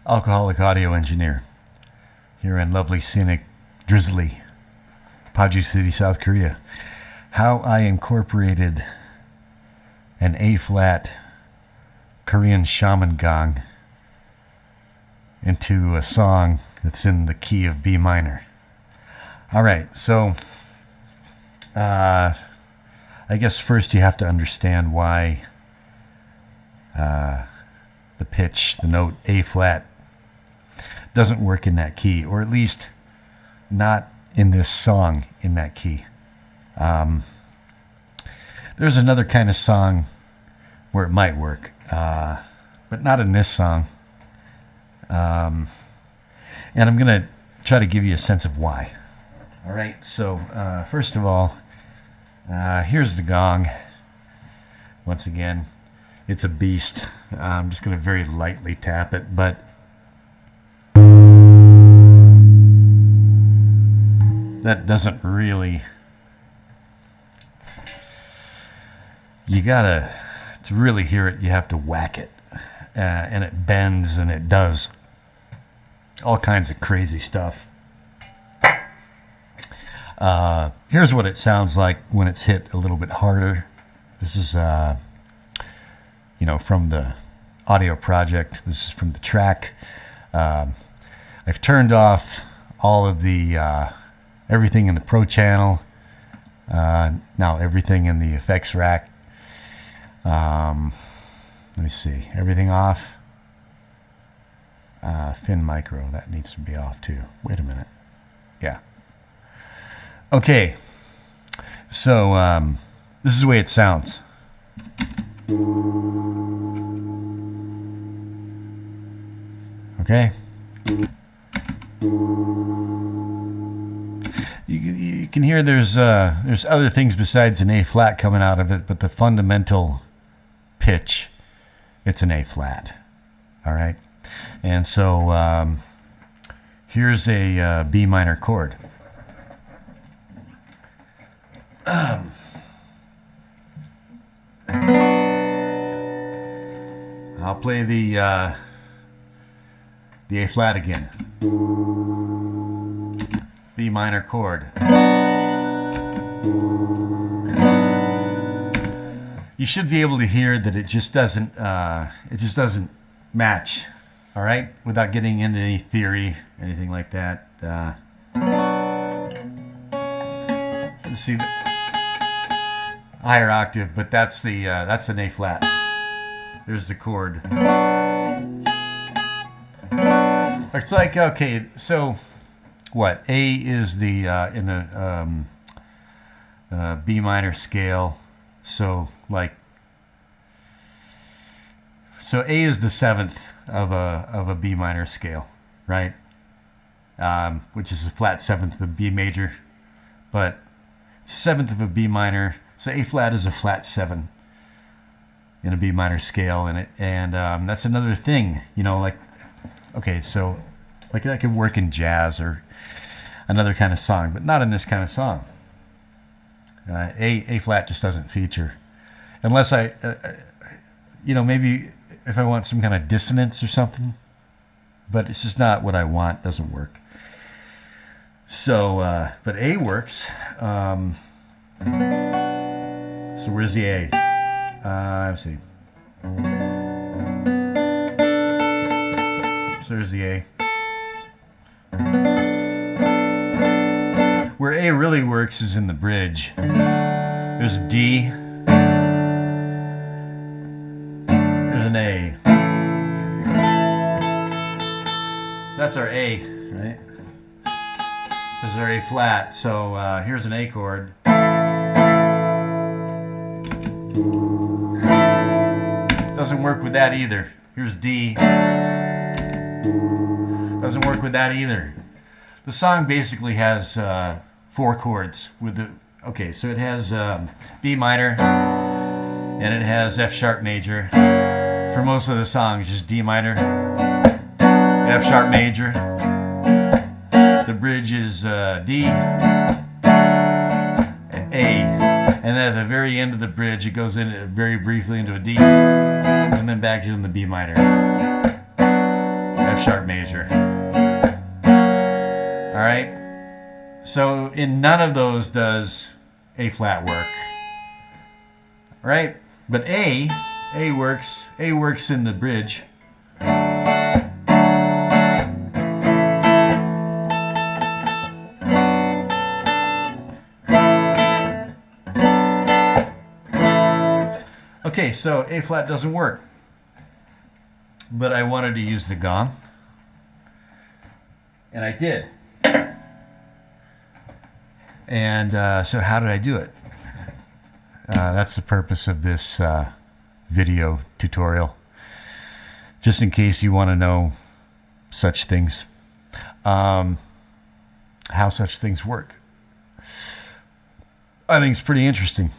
alcoholic audio engineer here in lovely, scenic, drizzly Paju City, South Korea. How I incorporated an A-flat Korean shaman gong into a song that's in the key of B minor. All right, so I guess first you have to understand why the pitch, the note A-flat, doesn't work in that key, or at least not in this song in that key. There's another kind of song where it might work, but not in this song. And I'm going to try to give you a sense of why. All right, so first of all, here's the gong. Once again, it's a beast. I'm just going to very lightly tap it, but that doesn't really... to really hear it, you have to whack it. And it bends and it does all kinds of crazy stuff. Here's what it sounds like when it's hit a little bit harder. This is, from the audio project. This is from the track. I've turned off all of the everything in the Pro channel. Now everything in the effects rack. Let me see. Everything off. Fin micro. That needs to be off too. Wait a minute. Yeah. Okay. So this is the way it sounds. Okay. You can hear there's other things besides an A flat coming out of it, but the fundamental pitch, it's an A flat. All right. And so here's a B minor chord. I'll play the A flat again. B minor chord. You should be able to hear that it just doesn't match. All right, without getting into any theory, anything like that. Let's see, higher octave, but that's an A flat. There's the chord. It's like, okay, so what? A is the in the B minor scale. So A is the seventh of a B minor scale, right? Which is a flat seventh of B major, but seventh of a B minor. So A flat is a flat seven in a B minor scale, and that's another thing, okay, so like that could work in jazz or another kind of song, but not in this kind of song. A flat just doesn't feature, unless maybe if I want some kind of dissonance or something, but it's just not what I want. It doesn't work. So, but A works. So where's the A? Let's see. So there's the A. Where A really works is in the bridge. There's D. There's an A. That's our A, right? There's our A flat. So here's an A chord. Doesn't work with that either. Here's D. Doesn't work with that either. The song basically has 4 chords with so it has B minor and it has F sharp major. For most of the songs, just D minor, F sharp major. The bridge is D and A. And then at the very end of the bridge, it goes in very briefly into a D and then back into the B minor. F sharp major. All right. So in none of those does A flat work, right? But A works. A works in the bridge. Okay, so A flat doesn't work, but I wanted to use the gong, and I did. And so how did I do it? That's the purpose of this video tutorial, just in case you want to know such things, how such things work. I think it's pretty interesting.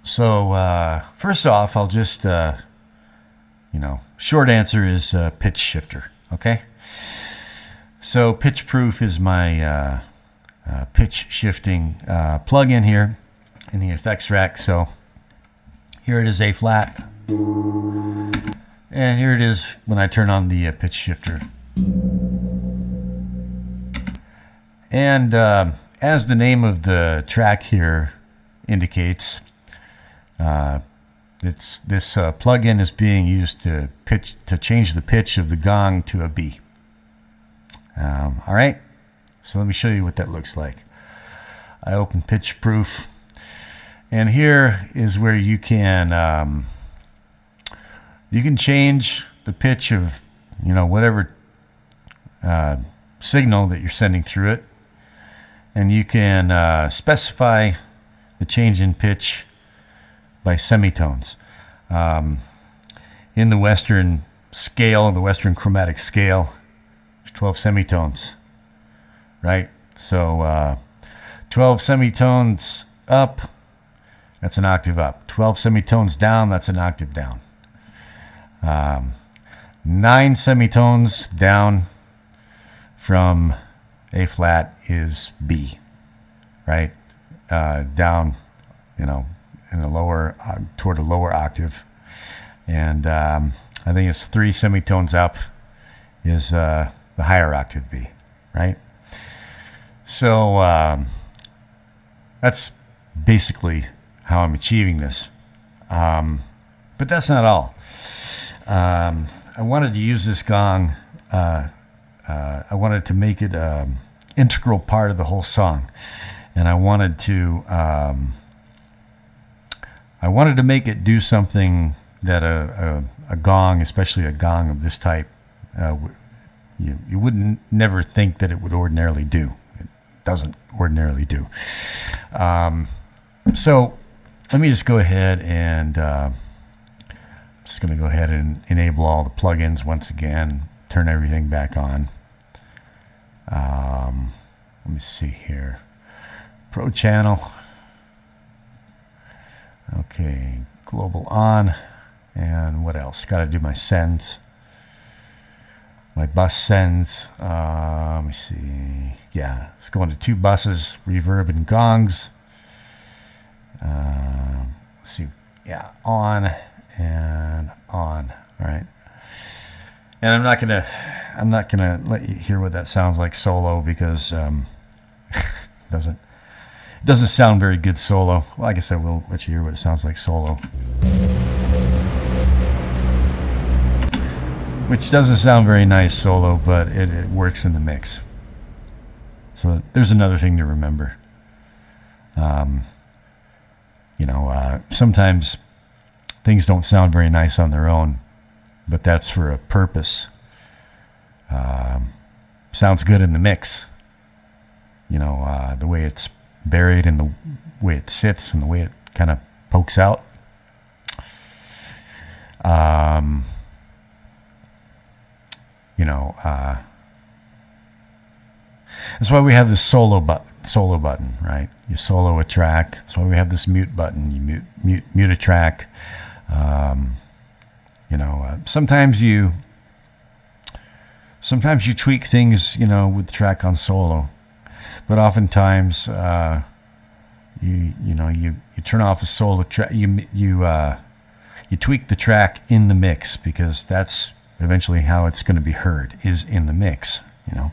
So first off, I'll just, short answer is pitch shifter, okay? So pitch proof is my pitch shifting plug-in here in the effects rack. So here it is, A flat, and here it is when I turn on the pitch shifter. And as the name of the track here indicates, this plug-in is being used to change the pitch of the gong to a B. All right, so let me show you what that looks like. I open pitch proof, and here is where you can change the pitch of whatever signal that you're sending through it, and you can specify the change in pitch by semitones. In the Western scale, the Western chromatic scale, 12 semitones, right? So 12 semitones up, that's an octave up. 12 semitones down, that's an octave down. 9 semitones down from A flat is B, right? Down, in a lower, toward a lower octave. And I think it's 3 semitones up is the higher octave B, right? So that's basically how I'm achieving this. But that's not all. I wanted to use this gong. I wanted to make it an integral part of the whole song, and I wanted to make it do something that a gong, especially a gong of this type, you wouldn't never think that it would ordinarily do. It doesn't ordinarily do. So let me just go ahead and just going to go ahead and enable all the plugins once again. Turn everything back on. Let me see here. Pro channel. Okay, global on. And what else? Got to do my sends. My bus sends. Let me see. Yeah, it's going to 2 buses, reverb and gongs. Let's see. Yeah, on and on. All right. And I'm not gonna let you hear what that sounds like solo, because it doesn't sound very good solo. Well, I guess I will let you hear what it sounds like solo, which doesn't sound very nice solo, but it works in the mix. So there's another thing to remember. Sometimes things don't sound very nice on their own, but that's for a purpose. Sounds good in the mix. The way it's buried and the way it sits and the way it kind of pokes out. That's why we have this solo button, right? You solo a track. That's why we have this mute button. You mute a track. Sometimes you tweak things, with the track on solo, but oftentimes you turn off a solo track. You tweak the track in the mix, because that's eventually how it's going to be heard is in the mix, you know.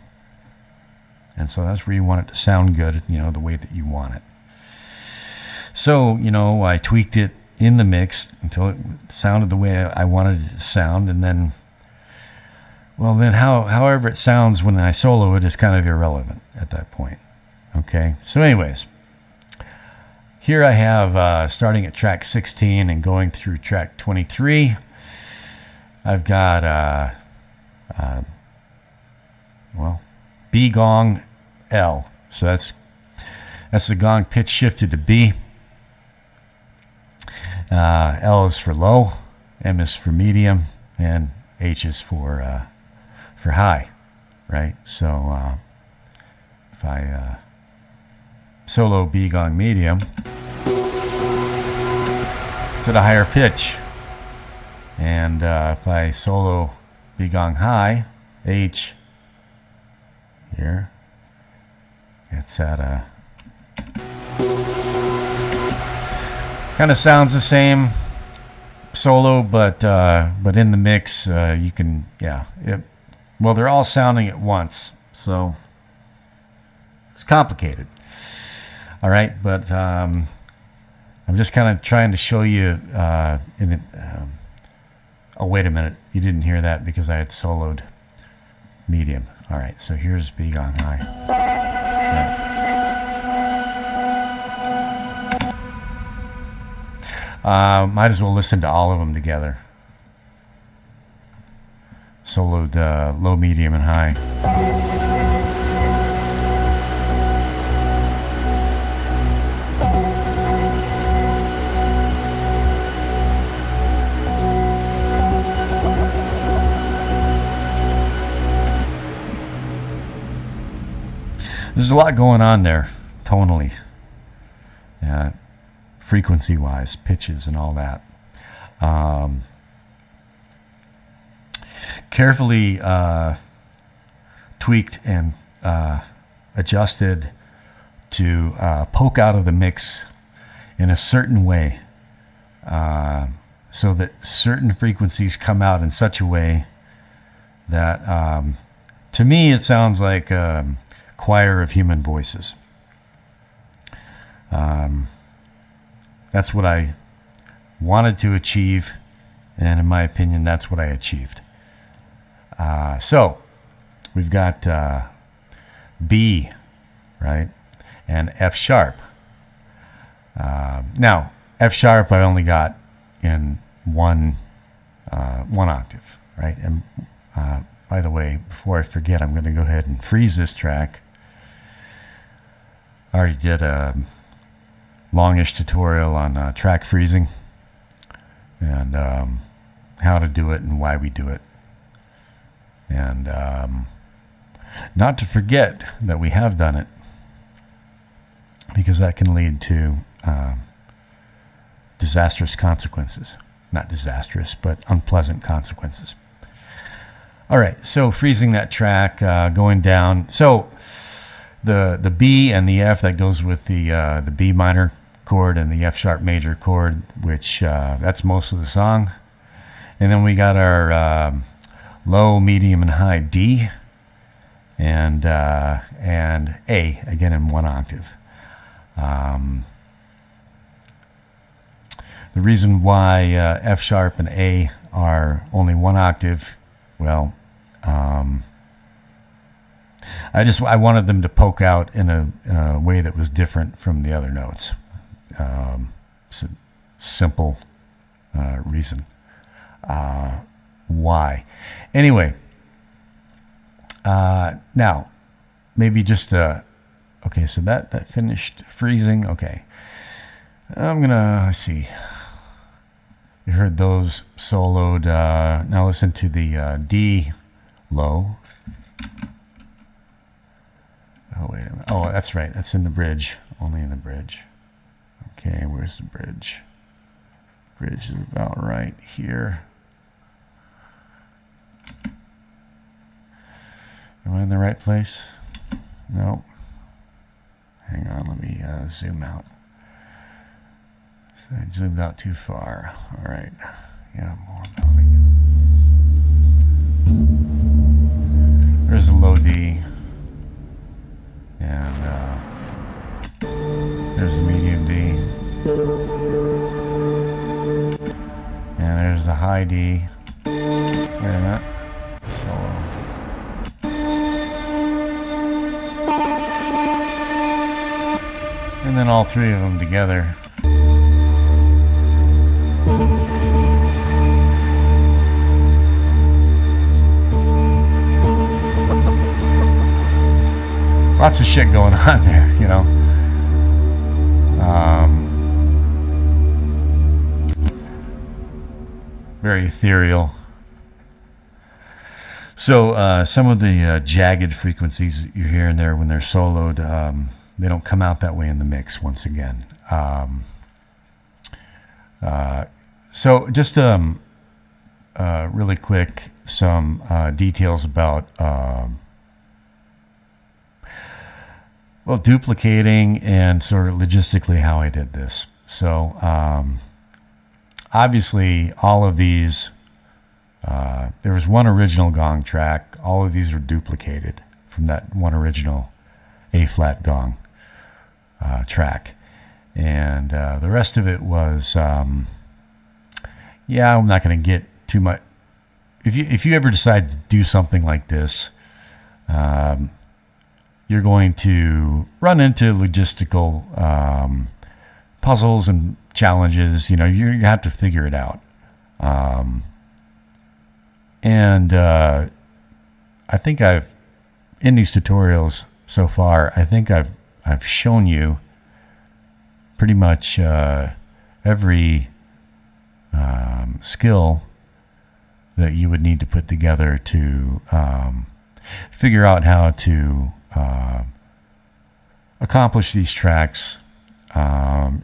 And so that's where you want it to sound good, you know, the way that you want it. So, you know, I tweaked it in the mix until it sounded the way I wanted it to sound, and then, well, then however it sounds when I solo it is kind of irrelevant at that point. Okay, so anyways, here I have, starting at track 16 and going through track 23, I've got, well, B gong L. So that's the gong pitch shifted to B. L is for low, M is for medium, and H is for high, right? So if I solo B gong medium, it's at a higher pitch. And if I solo B gong high, H, here, it's at a, kind of sounds the same solo, but in the mix, you can, yeah, well, they're all sounding at once, so it's complicated. All right, but I'm just kind of trying to show you. Oh, wait a minute, you didn't hear that because I had soloed medium. All right, so here's B gong high. Yeah. Might as well listen to all of them together. Soloed low, medium, and high. There's a lot going on there, tonally, frequency-wise, pitches and all that. Carefully tweaked and adjusted to poke out of the mix in a certain way, so that certain frequencies come out in such a way that, to me, it sounds like choir of human voices. That's what I wanted to achieve, and in my opinion, that's what I achieved. So we've got B, right, and F sharp. Now F sharp I only got in one octave, right? And by the way, before I forget, I'm going to go ahead and freeze this track. I already did a longish tutorial on track freezing and how to do it and why we do it. And not to forget that we have done it, because that can lead to disastrous consequences. Not disastrous, but unpleasant consequences. All right, so freezing that track, going down. So the B and the F, that goes with the B minor chord and the F sharp major chord, which that's most of the song. And then we got our low, medium, and high D, and A, again in one octave. The reason why F sharp and A are only one octave, well, I wanted them to poke out in a way that was different from the other notes. It's a simple reason why. Anyway, now maybe just okay. So that finished freezing. Okay, I'm gonna let's see. You heard those soloed. Now listen to the D low. Oh, wait a minute. Oh, that's right. That's in the bridge. Only in the bridge. Okay, where's the bridge? Bridge is about right here. Am I in the right place? No. Hang on, let me zoom out. So I zoomed out too far. All right. Yeah, more about it. high D. Wait a minute. Solo. And then all three of them together. Lots of shit going on there, you know. Very ethereal. So some of the jagged frequencies that you're hearing there when they're soloed, they don't come out that way in the mix once again. So just really quick, some details about well, duplicating and sort of logistically how I did this. So obviously all of these, there was one original gong track. All of these were duplicated from that one original A-flat gong track. And the rest of it was, yeah, I'm not going to get too much. If you ever decide to do something like this, you're going to run into logistical puzzles and challenges. You know, you have to figure it out. And I think in these tutorials so far, I think I've shown you pretty much every skill that you would need to put together to figure out how to accomplish these tracks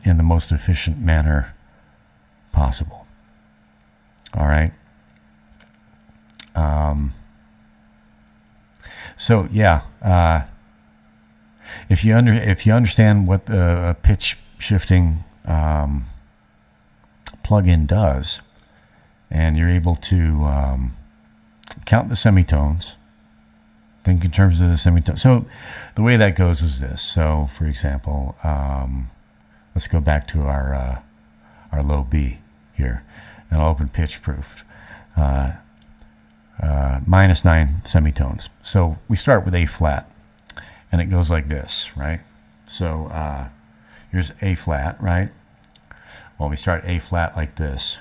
in the most efficient manner possible. All right. So yeah, if you understand what the pitch shifting plugin does, and you're able to count the semitones, think in terms of the semitones. So the way that goes is this. So for example, let's go back to our low B here, and I'll open pitch proof. -9 semitones. So we start with A flat, and it goes like this, right? So here's A flat, right? Well, we start A flat like this,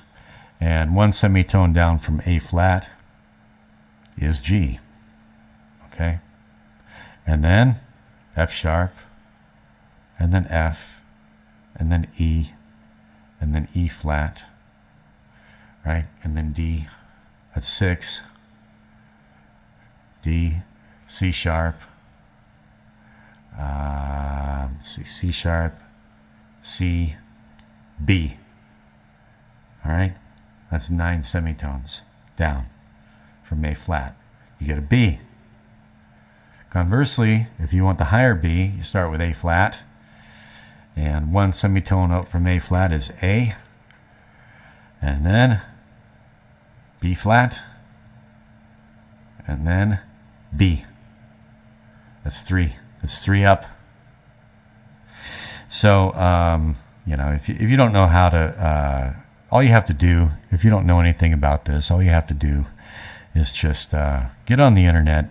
and one semitone down from A flat is G, okay? And then F sharp, and then F, and then E, and then E flat, right? And then D, that's 6, D, C sharp, C sharp, C, B. All right, that's 9 semitones down from A flat. You get a B. Conversely, if you want the higher B, you start with A flat, and one semitone up from A flat is A, and then B flat, and then B. That's 3. That's 3 up. So, you know, if you don't know how to, all you have to do, if you don't know anything about this, all you have to do is just get on the internet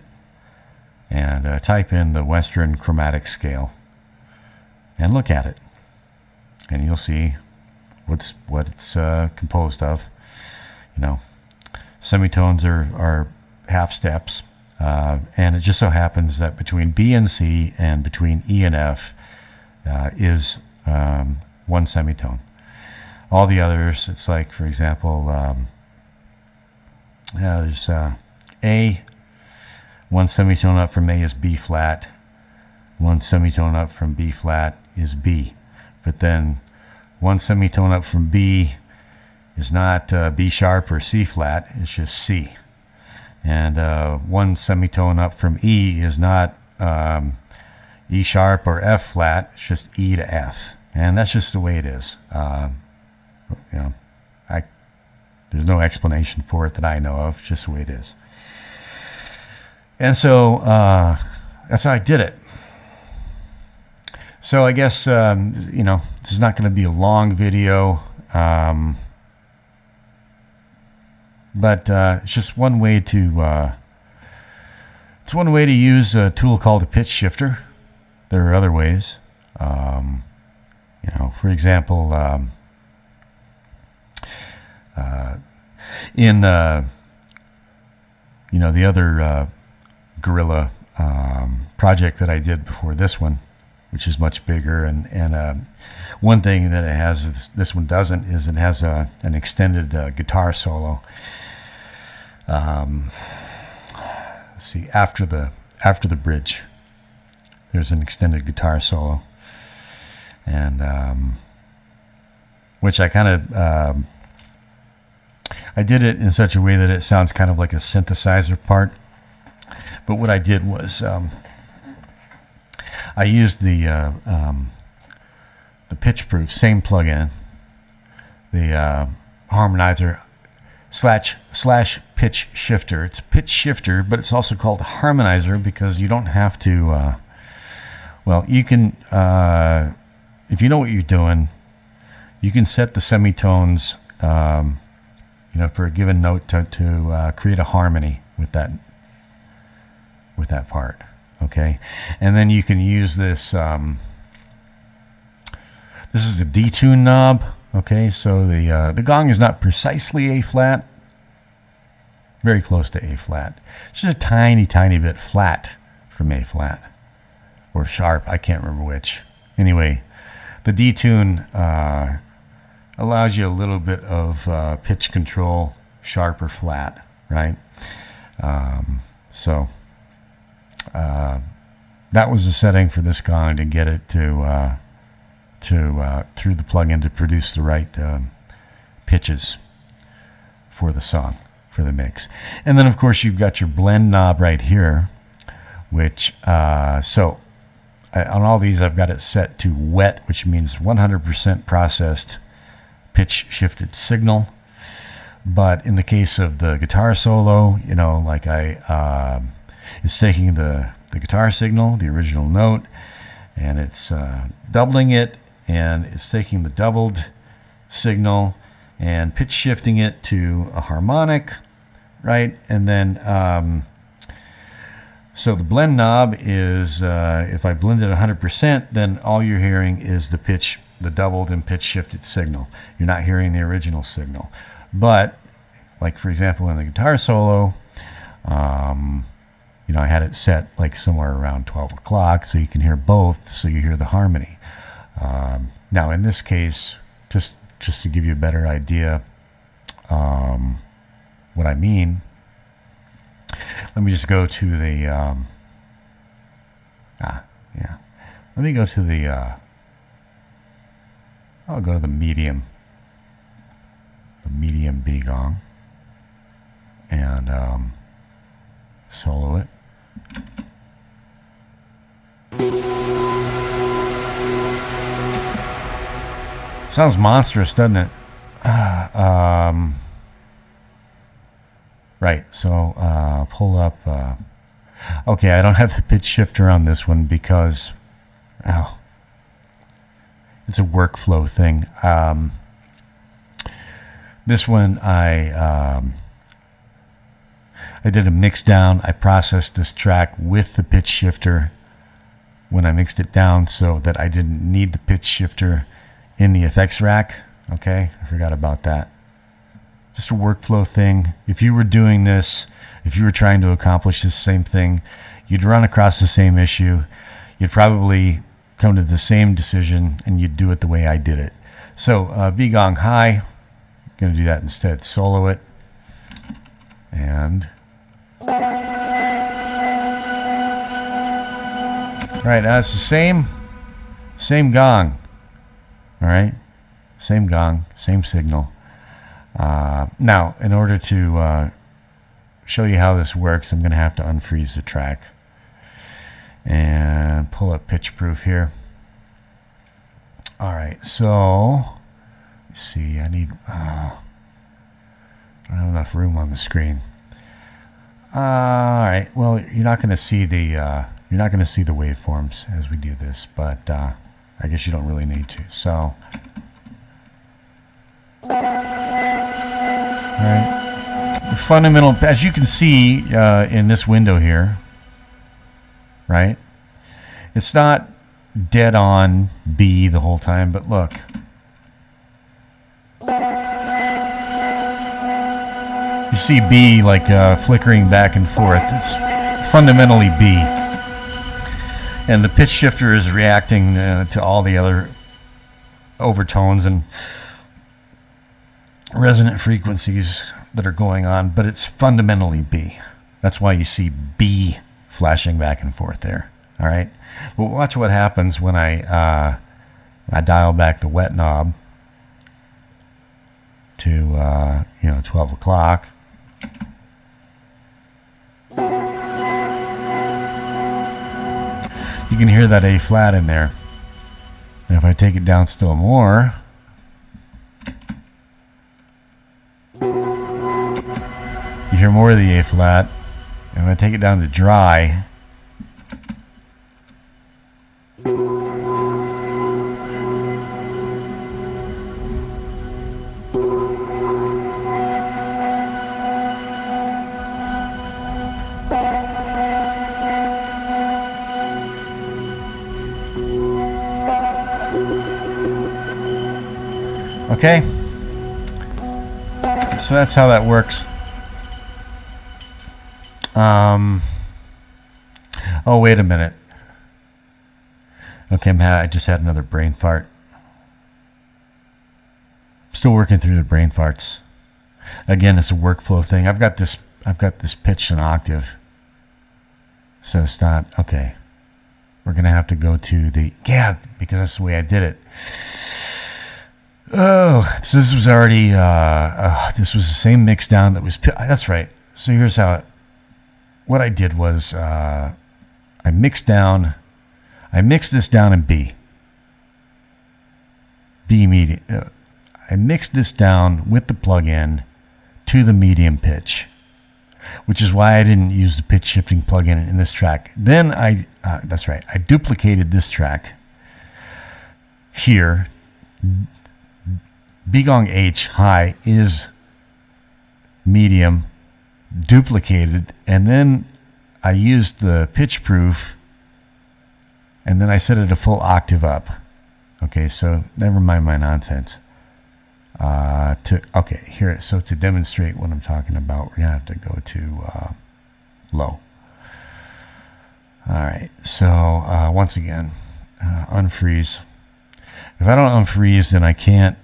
and type in the Western chromatic scale and look at it, and you'll see what it's composed of. You know, semitones are half steps, and it just so happens that between B and C and between E and F is one semitone. All the others, it's like, for example, there's A, one semitone up from A is B flat, one semitone up from B flat is B, but then one semitone up from B is not B sharp or C flat, it's just C. And one semitone up from E is not E sharp or F flat, it's just E to F. And that's just the way it is. You know, there's no explanation for it that I know of, just the way it is. And so that's how I did it. So I guess, you know, this is not going to be a long video. But it's just one way to use a tool called a pitch shifter. There are other ways. For example, in the other Gorilla project that I did before this one, which is much bigger, and one thing that it has this one doesn't is it has an extended guitar solo. Let's see, after the bridge, there's an extended guitar solo, and which I kind of I did it in such a way that it sounds kind of like a synthesizer part. But what I did was I used the pitch proof, same plugin, the harmonizer slash pitch shifter. It's a pitch shifter, but it's also called harmonizer because you don't have to. You can, if you know what you're doing, you can set the semitones, for a given note to create a harmony with that part. Okay, and then you can use this. This is the detune knob. Okay, so the gong is not precisely A flat, very close to A flat. It's just a tiny bit flat from A flat or sharp. I can't remember which. Anyway, the detune allows you a little bit of pitch control, sharp or flat, right? That was the setting for this gong to get it to through the plugin to produce the right pitches for the song, for the mix. And then of course you've got your blend knob right here, which on all these I've got it set to wet, which means 100% processed pitch shifted signal. But in the case of the guitar solo, it's taking the guitar signal, the original note, and it's doubling it, and it's taking the doubled signal and pitch shifting it to a harmonic, right? And then so the blend knob is if I blend it 100%, then all you're hearing is the doubled and pitch shifted signal. You're not hearing the original signal. But like for example in the guitar solo, I had it set like somewhere around 12 o'clock so you can hear both, so you hear the harmony. Now in this case, just to give you a better idea what I mean, let me just go to the let me go to the I'll go to the medium B gong and solo it. Sounds monstrous, doesn't it? Right, so pull up. Okay, I don't have the pitch shifter on this one because it's a workflow thing. This one I did a mix down. I processed this track with the pitch shifter when I mixed it down so that I didn't need the pitch shifter in the effects rack. Okay, I forgot about that. Just a workflow thing. If you were doing this, if you were trying to accomplish the same thing, you'd run across the same issue. You'd probably come to the same decision and you'd do it the way I did it. So B gong high, I'm going to do that instead. Solo it. And right, that's the same gong. All right, same gong, same signal. Now, in order to show you how this works, I'm going to have to unfreeze the track and pull up pitch proof here. All right, so let's see. I need. I don't have enough room on the screen. All right. Well, you're not going to see the waveforms as we do this, but I guess you don't really need to. So, all right. fundamental, as you can see in this window here, right? It's not dead on B the whole time, but look. You see B like flickering back and forth. It's fundamentally B. And the pitch shifter is reacting to all the other overtones and resonant frequencies that are going on, but it's fundamentally B. That's why you see B flashing back and forth there. All right. Well, watch what happens when I dial back the wet knob to 12 o'clock. You can hear that A flat in there. And if I take it down still more, you hear more of the A flat. And when I take it down to dry, okay, so that's how that works. Oh, wait a minute. Okay, I just had another brain fart. Still working through the brain farts. Again, it's a workflow thing. I've got this pitched an octave, so it's not okay. We're gonna have to go to the because that's the way I did it. Oh, so this was already this was the same mix down that was. That's right. So here's how what I did was I mixed this down in B medium. I mixed this down with the plug-in to the medium pitch, which is why I didn't use the pitch shifting plug-in in this track. Then that's right, I duplicated this track here. B Gong H high is medium, duplicated, and then I used the pitch proof, and then I set it a full octave up. Okay, so never mind my nonsense. So to demonstrate what I'm talking about, we're gonna have to go to low. All right, so once again, unfreeze. If I don't unfreeze, then I can't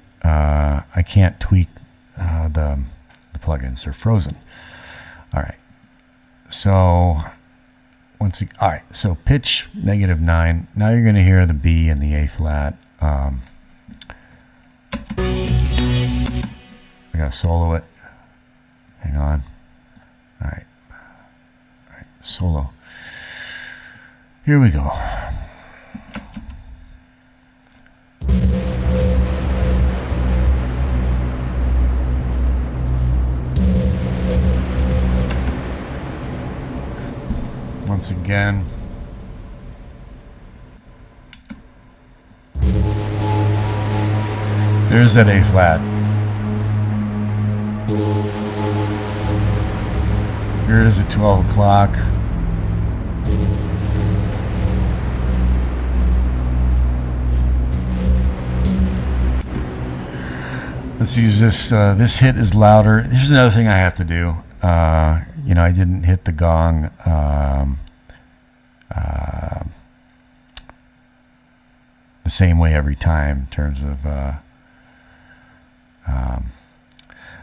tweak the plugins. They're frozen. All right. So all right. So pitch -9. Now you're going to hear the B and the A flat. I got to solo it. Hang on. All right. Solo. Here we go. Once again. There's that A flat. Here it is at 12 o'clock. Let's use this. This hit is louder. Here's another thing I have to do. I didn't hit the gong the same way every time in terms of the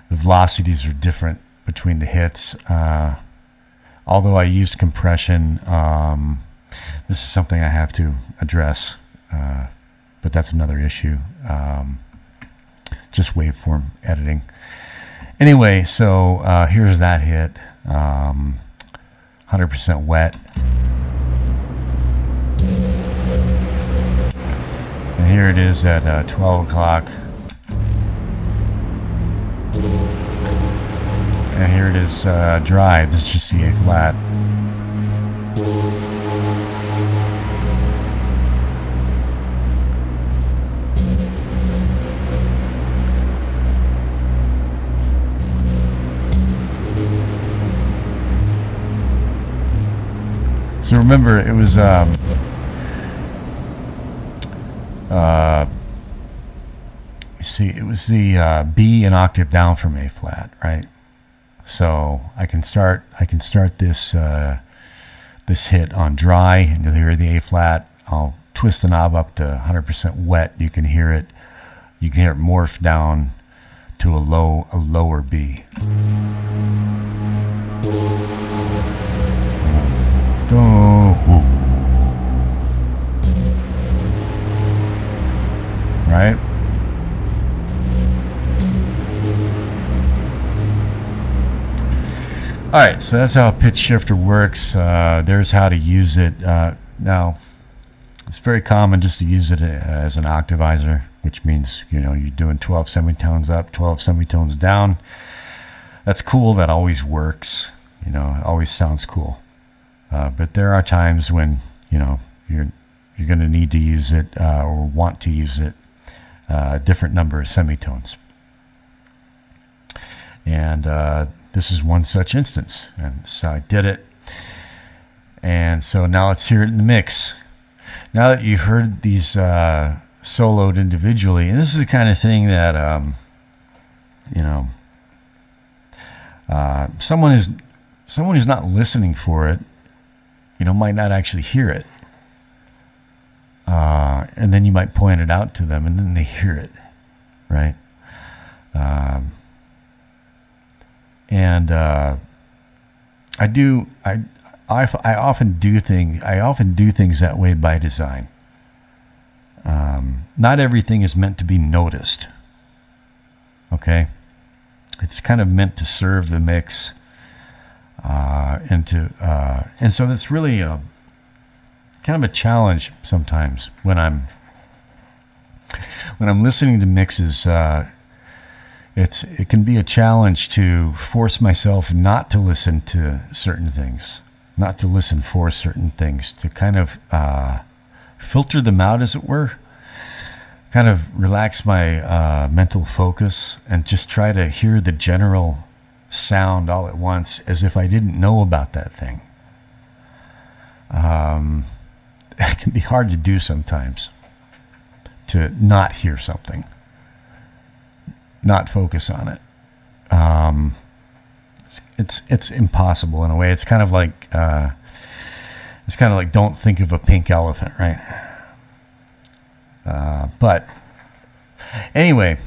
velocities are different between the hits. Although I used compression, this is something I have to address, but that's another issue. Just waveform editing. Anyway, so here's that hit, 100% wet. And here it is at 12 o'clock. And here it is dry. This is just the A flat. So remember, it was you see, it was the B an octave down from A flat, right? So I can start this this hit on dry, and you'll hear the A flat. I'll twist the knob up to 100% wet. You can hear it. You can hear it morph down to a lower B. Right? All right, so that's how a pitch shifter works. There's how to use it. Now, it's very common just to use it as an octavizer, which means, you know, you're doing 12 semitones up, 12 semitones down. That's cool. That always works. You know, it always sounds cool. But there are times when, you know, you're going to need to use it or want to use it a different number of semitones. And this is one such instance, and so I did it. And so now let's hear it in the mix. Now that you've heard these soloed individually, and this is the kind of thing that you know, someone who's not listening for it, you know, might not actually hear it, and then you might point it out to them, and then they hear it, right? And I often do things that way by design. Not everything is meant to be noticed. Okay, it's kind of meant to serve the mix, and so that's really kind of a challenge sometimes when I'm listening to mixes. It can be a challenge to force myself not to listen to certain things, not to listen for certain things, to kind of filter them out, as it were, kind of relax my mental focus and just try to hear the general sound all at once as if I didn't know about that thing. It can be hard to do sometimes, to not hear something, not focus on it. It's impossible in a way. It's kind of like don't think of a pink elephant, right? But anyway,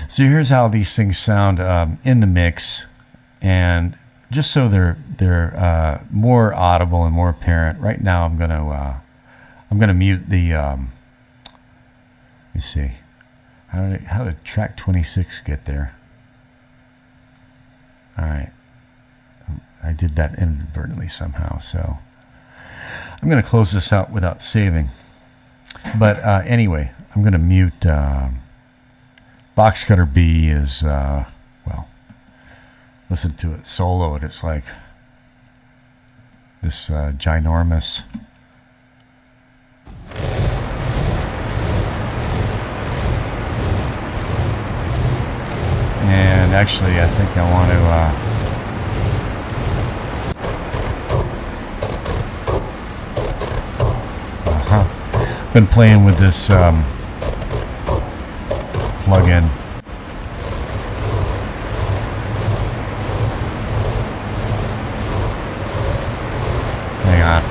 so here's how these things sound in the mix, and just so they're more audible and more apparent. Right now, I'm gonna mute the. Let's see, how did track 26 get there? All right, I did that inadvertently somehow, so I'm going to close this out without saving. But anyway, I'm going to mute Box Cutter B. Is well, listen to it soloed. It's like this ginormous. And actually, I think I want to. Been playing with this plug-in. Hang on.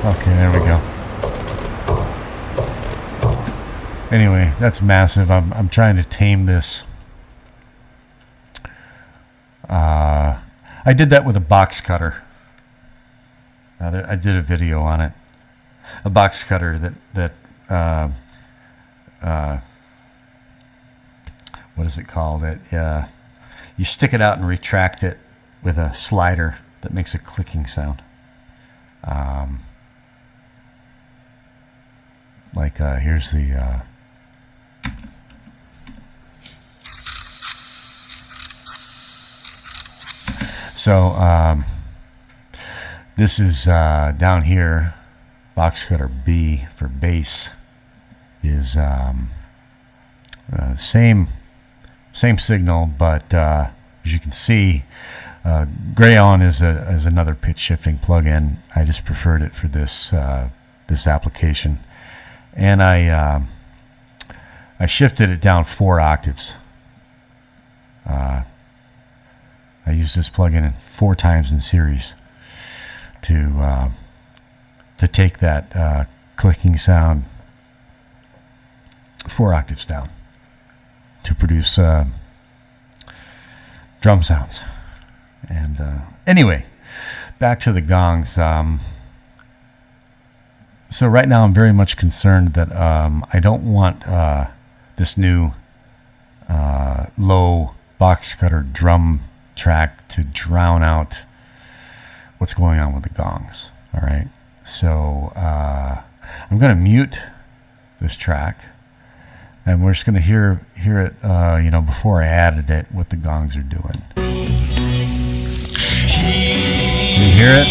Okay, there we go. Anyway, that's massive. I'm trying to tame this. I did that with a box cutter. I did a video on it. A box cutter that what is it called? You stick it out and retract it with a slider that makes a clicking sound. Here's the So this is down here, box cutter B for bass is same signal, but as you can see, Gray On is another pitch shifting plugin. I just preferred it for this this application, and I shifted it down 4 octaves. I used this plugin 4 times in series to take that clicking sound 4 octaves down to produce drum sounds. And anyway, back to the gongs. So right now I'm very much concerned that I don't want this new low box cutter drum track to drown out what's going on with the gongs. All right, so I'm going to mute this track, and we're just going to hear it, you know, before I added it, what the gongs are doing. Can you hear it?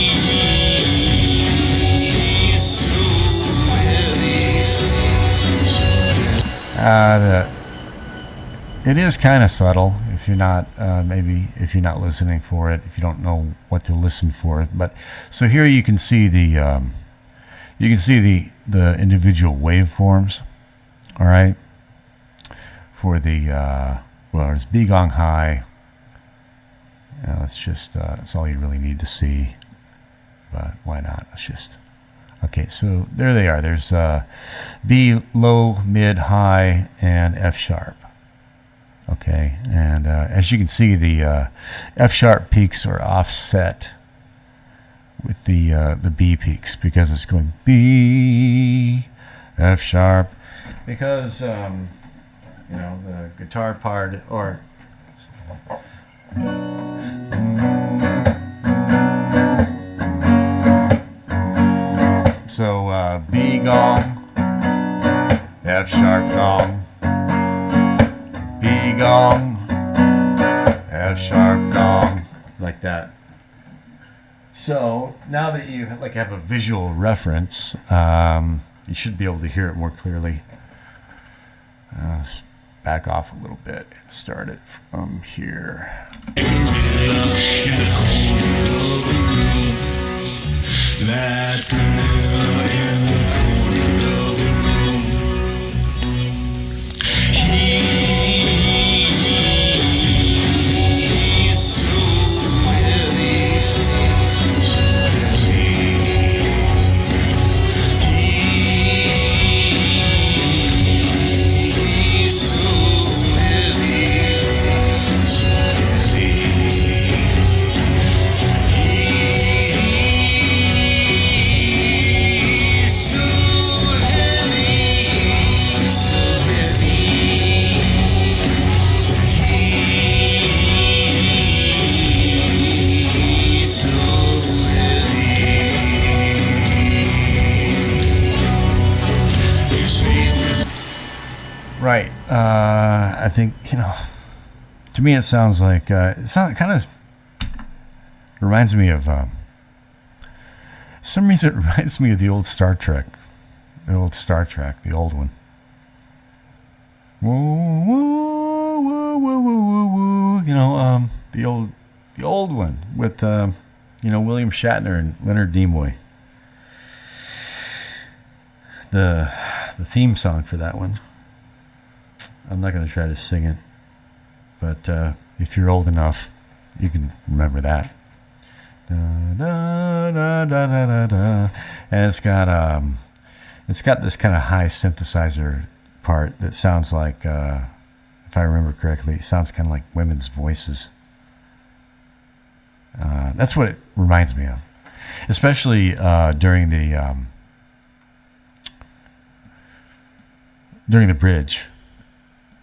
It is kind of subtle if you're not maybe if you're not listening for it, if you don't know what to listen for it. But so here you can see the individual waveforms. All right, for the well, there's B gong high. That's just that's all you really need to see. But why not? Let's just okay. So there they are. There's B low, mid, high, and F sharp. Okay, and as you can see, the F sharp peaks are offset with the B peaks because it's going B, F sharp, because you know, the guitar part, or so B gong, F sharp gong, B gong, F sharp gong, like that. So now that you have a visual reference, you should be able to hear it more clearly. Let's back off a little bit and start it from here. That girl in the corner of the room. He's so heavy. He's so Right. I think, you know, to me it sounds like it kind of reminds me of some reason it reminds me of the old Star Trek, the old one. Whoa, whoa, whoa, whoa, whoa, whoa. You know, the old one with you know, William Shatner and Leonard Nimoy. The theme song for that one. I'm not going to try to sing it, but if you're old enough, you can remember that. Da, da, da, da, da, da, da. And it's got this kind of high synthesizer part that sounds like, if I remember correctly, it sounds kind of like women's voices. That's what it reminds me of, especially during the bridge,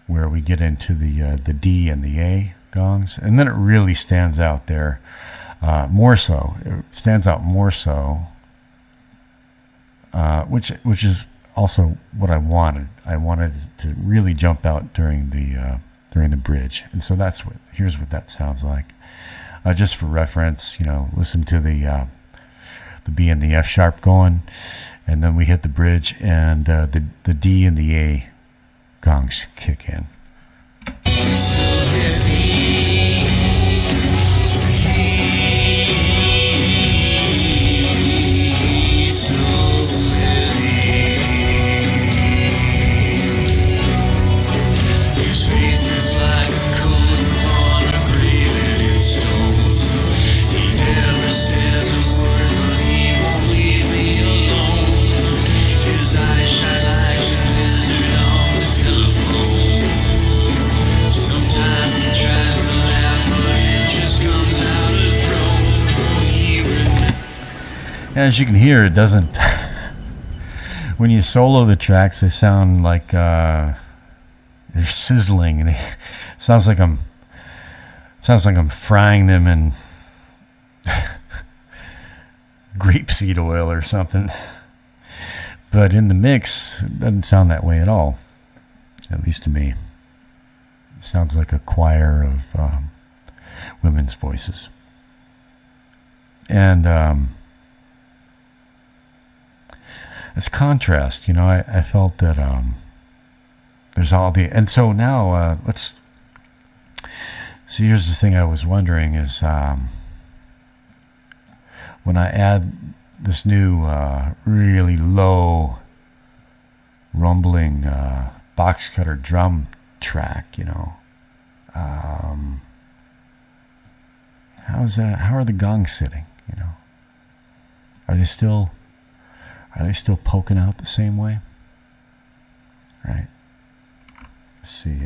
where we get into the D and the A gongs, and then it really stands out there more so. It stands out more so, which is also what I wanted. I wanted it to really jump out during the bridge, and so here's what that sounds like. just for reference, listen to the B and the F sharp going, and then we hit the bridge, and the D and the A gongs kick in. As you can hear, it doesn't. When you solo the tracks, they sound like they're sizzling, and it sounds like I'm frying them in grapeseed oil or something. But in the mix, it doesn't sound that way at all. At least to me, it sounds like a choir of women's voices, and it's contrast, I felt that there's all the, and so now so here's the thing I was wondering is when I add this new really low rumbling box cutter drum track, how are the gongs sitting, Are they still poking out the same way? Right. Let's see.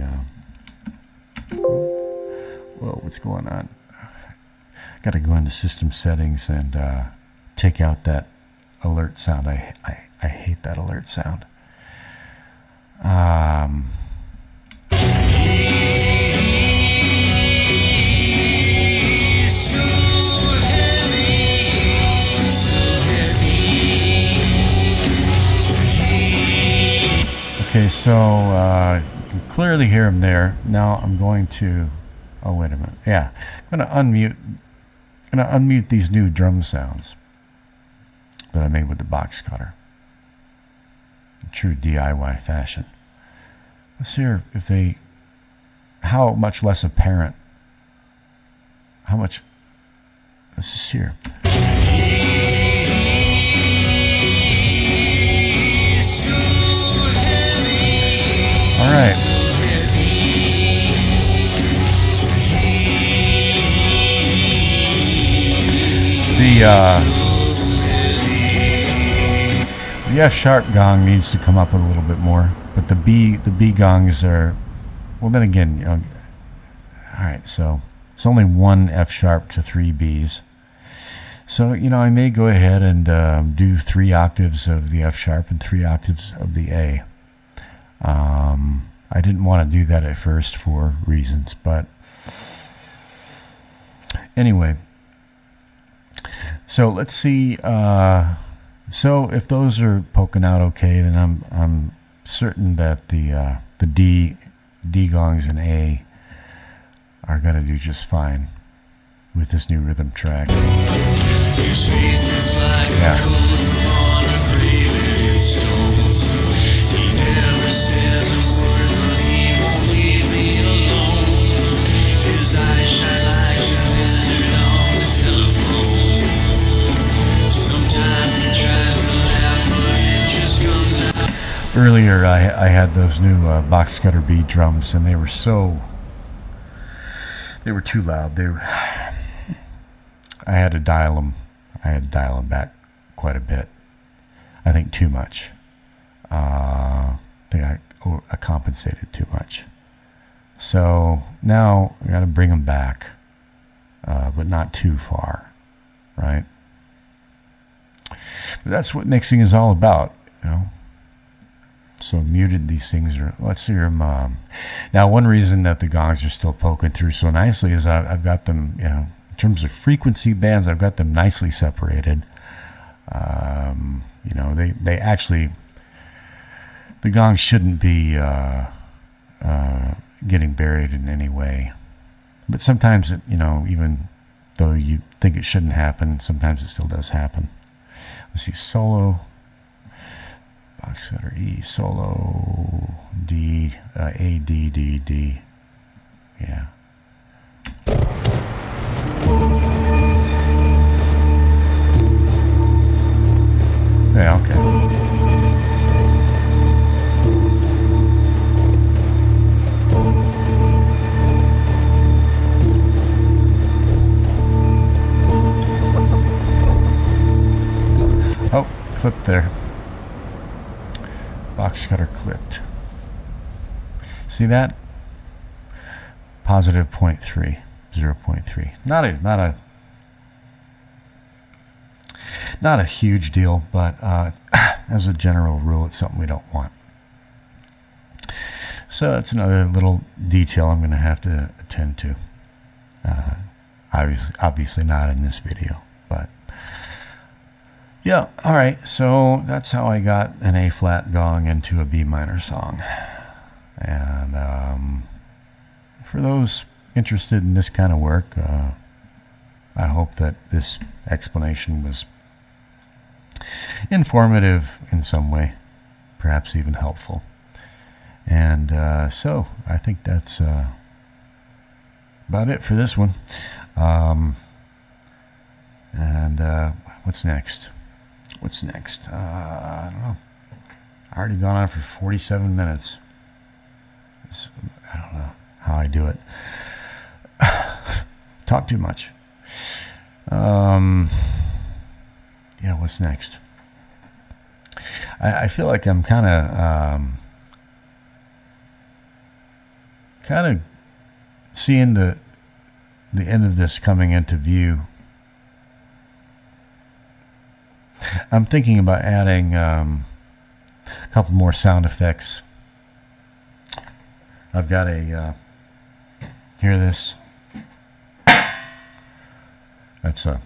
Whoa, what's going on? Got to go into system settings and take out that alert sound. I hate that alert sound. Okay, so you can clearly hear him there. Now I'm going to, oh wait a minute, yeah, I'm going to unmute these new drum sounds that I made with the box cutter, in true DIY fashion. Let's hear if how much less apparent, let's just hear. All right. The F sharp gong needs to come up a little bit more, but the B gongs are, well then again, all right, so it's only one F sharp to 3 Bs. So, I may go ahead and do 3 octaves of the F sharp and 3 octaves of the A. I didn't want to do that at first for reasons, but anyway. So let's see. So if those are poking out okay, then I'm certain that the D gongs and A are gonna do just fine with this new rhythm track. Yeah. Earlier I had those new box cutter B drums, and they were too loud. I had to dial them back quite a bit. I think too much. I think I compensated too much. So now I got to bring them back, but not too far, right? But that's what mixing is all about, So muted, these things are. Let's hear them. Now, one reason that the gongs are still poking through so nicely is I've got them, in terms of frequency bands, I've got them nicely separated. They actually, the gongs shouldn't be getting buried in any way. But sometimes, even though you think it shouldn't happen. Sometimes it still does happen. Let's see, solo, box cutter E, solo, D, A, D, D, D. Yeah. Yeah, okay. Oh, clipped there. Box cutter clipped. See that? Positive 0.3, 0.3. Not a huge deal, but as a general rule, it's something we don't want. So that's another little detail I'm going to have to attend to. Obviously not in this video, but yeah. All right. So that's how I got an A flat gong into a B minor song. And for those interested in this kind of work, I hope that this explanation was informative in some way, perhaps even helpful. And so I think that's about it for this one. What's next? I don't know. I already gone on for 47 minutes. I don't know how I do it. Talk too much. Yeah, what's next? I feel like I'm kind of seeing the end of this coming into view. I'm thinking about adding a couple more sound effects. I've got a hear this. That's a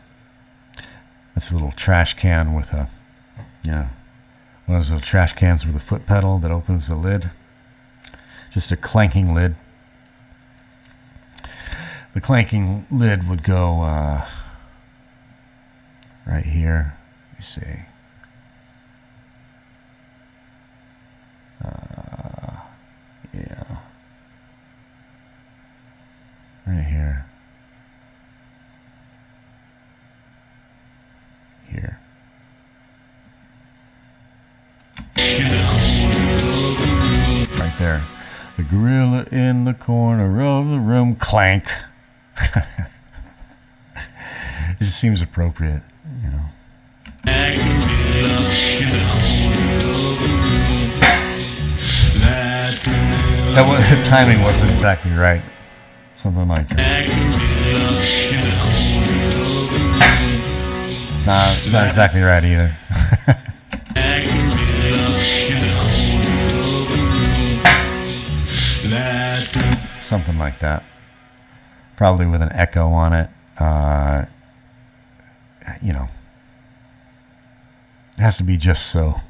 little trash can with a, one of those little trash cans with a foot pedal that opens the lid. Just a clanking lid. The clanking lid would go right here. Let me see. Yeah. Right here. Here. Right there. The gorilla in the corner of the room. Clank. It just seems appropriate, The timing wasn't exactly right. Something like that. Not exactly right either. Something like that. Probably with an echo on it. It has to be just so,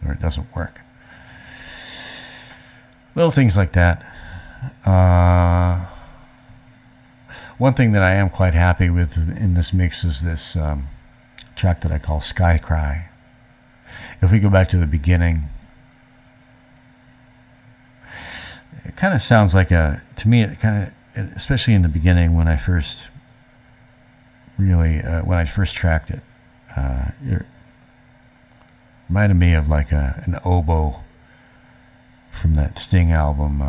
or it doesn't work. Little things like that. One thing that I am quite happy with in this mix is this track that I call Sky Cry. If we go back to the beginning, it kind of sounds like to me, it kind of, especially in the beginning when I first tracked it, it reminded me of like an oboe from that Sting album,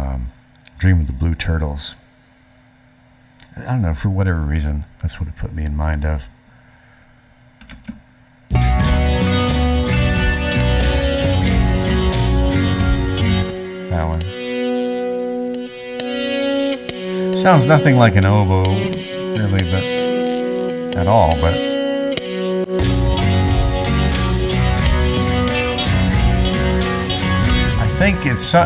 Dream of the Blue Turtles. I don't know, for whatever reason, that's what it put me in mind of. That one. Sounds nothing like an oboe, really, but at all, but I think it's Well,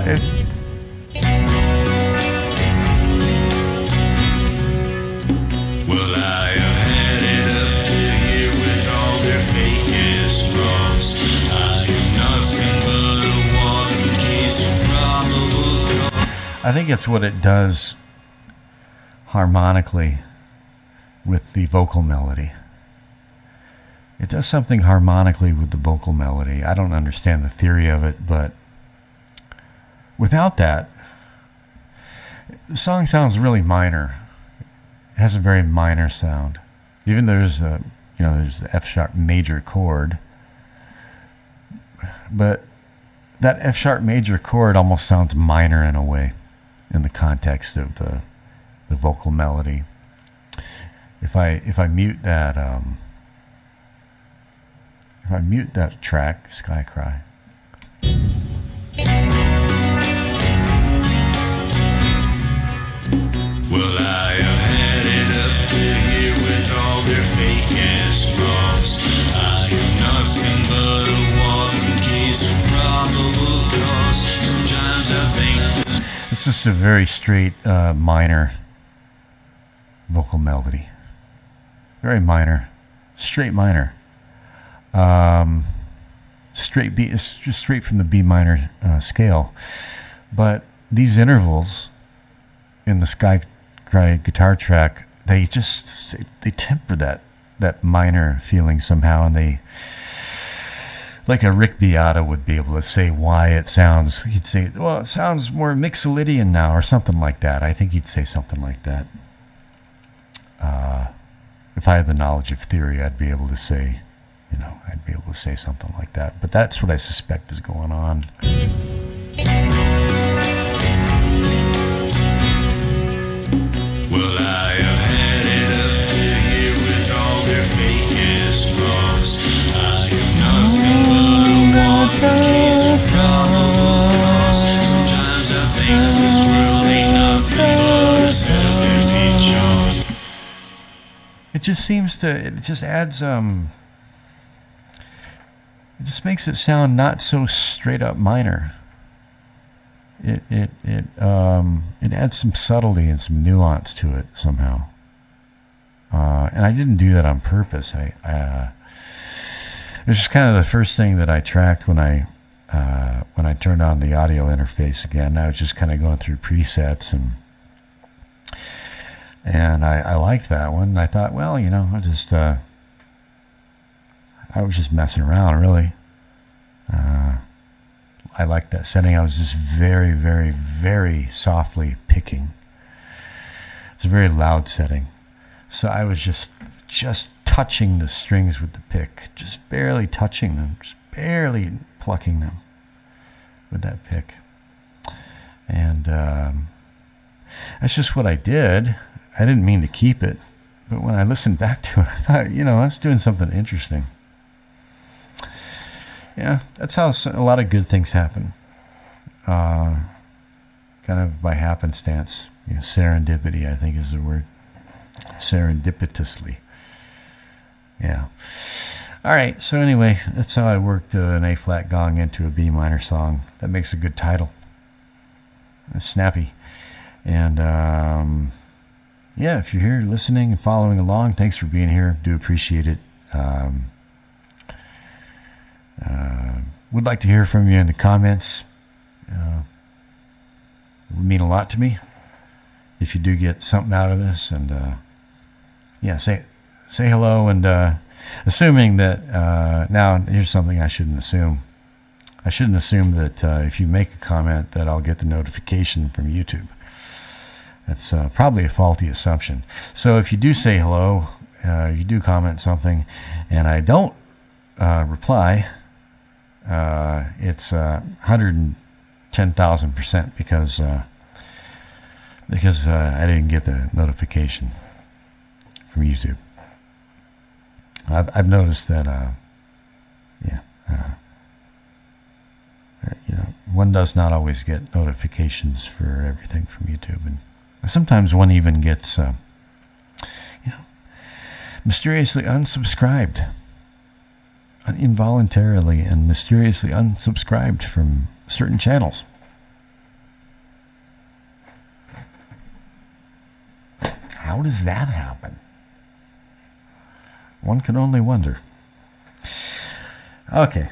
I have had it up to here with all their fake ass flaws. I am nothing but a walking case of probable cause. I think it's what it does harmonically with the vocal melody. It does something harmonically with the vocal melody. I don't understand the theory of it, but without that, the song sounds really minor. It has a very minor sound. Even there's there's the F sharp major chord, but that F sharp major chord almost sounds minor in a way, in the context of the vocal melody. If I mute that track, Sky Cry. Well, I have had it up to here with all their fake ass flaws. I am nothing but a walking case of probable cause. Sometimes I think It's just a very straight minor vocal melody. Very minor, straight minor. Straight B, it's just straight from the B minor scale. But these intervals in the Sky Cry guitar track, they temper that minor feeling somehow, and they, like a Rick Beata would be able to say why it sounds. He'd say, well, it sounds more Mixolydian now, or something like that. I think he'd say something like that. If I had the knowledge of theory, I'd be able to say, I'd be able to say something like that. But that's what I suspect is going on. well, I have had it up to here with all their fake ass flaws. I am nothing but a walking case of probable cause. Sometimes I think this world ain't nothing but a set of their feet jaws. It just adds, it just makes it sound not so straight up minor. It adds some subtlety and some nuance to it somehow. And I didn't do that on purpose. It was just kind of the first thing that I tracked when I turned on the audio interface again. I was just kind of going through presets, and I liked that one. I thought, well, I was just messing around, really. I liked that setting. I was just very, very, very softly picking. It's a very loud setting. So I was just touching the strings with the pick, just barely touching them, just barely plucking them with that pick. And that's just what I did. I didn't mean to keep it, but when I listened back to it, I thought, that's doing something interesting. Yeah, that's how a lot of good things happen. Kind of by happenstance. Serendipity, I think, is the word. Serendipitously. Yeah. All right, so anyway, that's how I worked an A-flat gong into a B minor song. That makes a good title. It's snappy. And, if you're here listening and following along, thanks for being here. Do appreciate it. Would like to hear from you in the comments. It would mean a lot to me if you do get something out of this. And say hello. And assuming that now here's something I shouldn't assume. I shouldn't assume that if you make a comment that I'll get the notification from YouTube. That's probably a faulty assumption. So if you do say hello, you do comment something, and I don't reply, it's 110,000% because I didn't get the notification from YouTube. I've noticed that one does not always get notifications for everything from YouTube, and sometimes one even gets mysteriously unsubscribed. Involuntarily and mysteriously unsubscribed from certain channels. How does that happen? One can only wonder. Okay.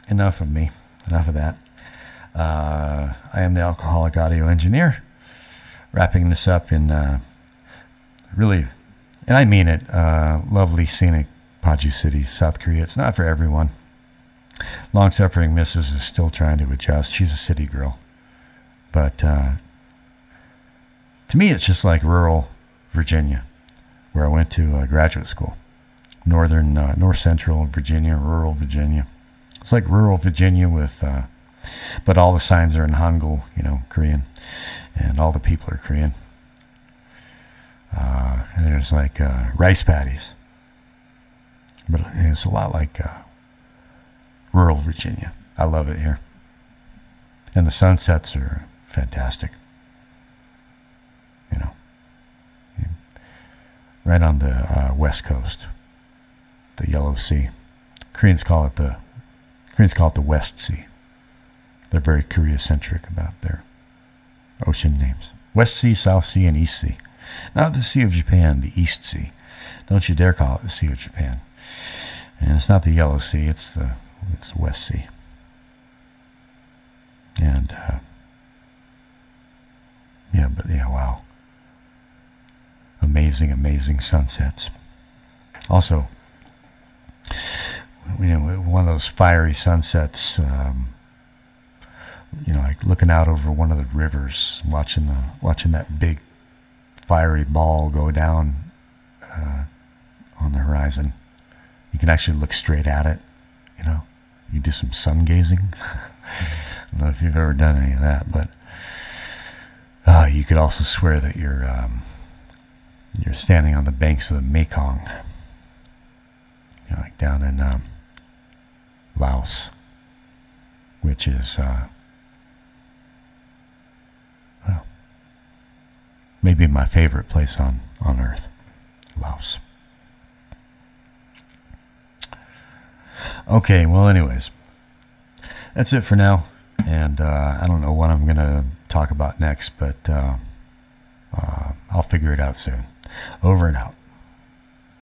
Enough of me. Enough of that. I am the Alcoholic Audio Engineer. Wrapping this up in really And I mean it. Lovely, scenic Paju City, South Korea. It's not for everyone. Long-suffering Mrs. is still trying to adjust. She's a city girl. But to me, it's just like rural Virginia, where I went to graduate school. North Central Virginia, rural Virginia. It's like rural Virginia with, but all the signs are in Hangul, Korean, and all the people are Korean. And there's like rice paddies. But it's a lot like rural Virginia. I love it here. And the sunsets are fantastic. Right on the west coast, the Yellow Sea. Koreans call it the West Sea. They're very Korea-centric about their ocean names. West Sea, South Sea, and East Sea. Not the Sea of Japan, the East Sea. Don't you dare call it the Sea of Japan. And it's not the Yellow Sea, it's the West Sea. And wow. Amazing sunsets. Also, one of those fiery sunsets, like looking out over one of the rivers, watching that big fiery ball go down on the horizon. You can actually look straight at it. You do some sun gazing. I don't know if you've ever done any of that, but you could also swear that you're standing on the banks of the Mekong, like down in Laos, which is maybe my favorite place on Earth, Laos. Okay, well, anyways, that's it for now, and I don't know what I'm going to talk about next, but I'll figure it out soon. Over and out.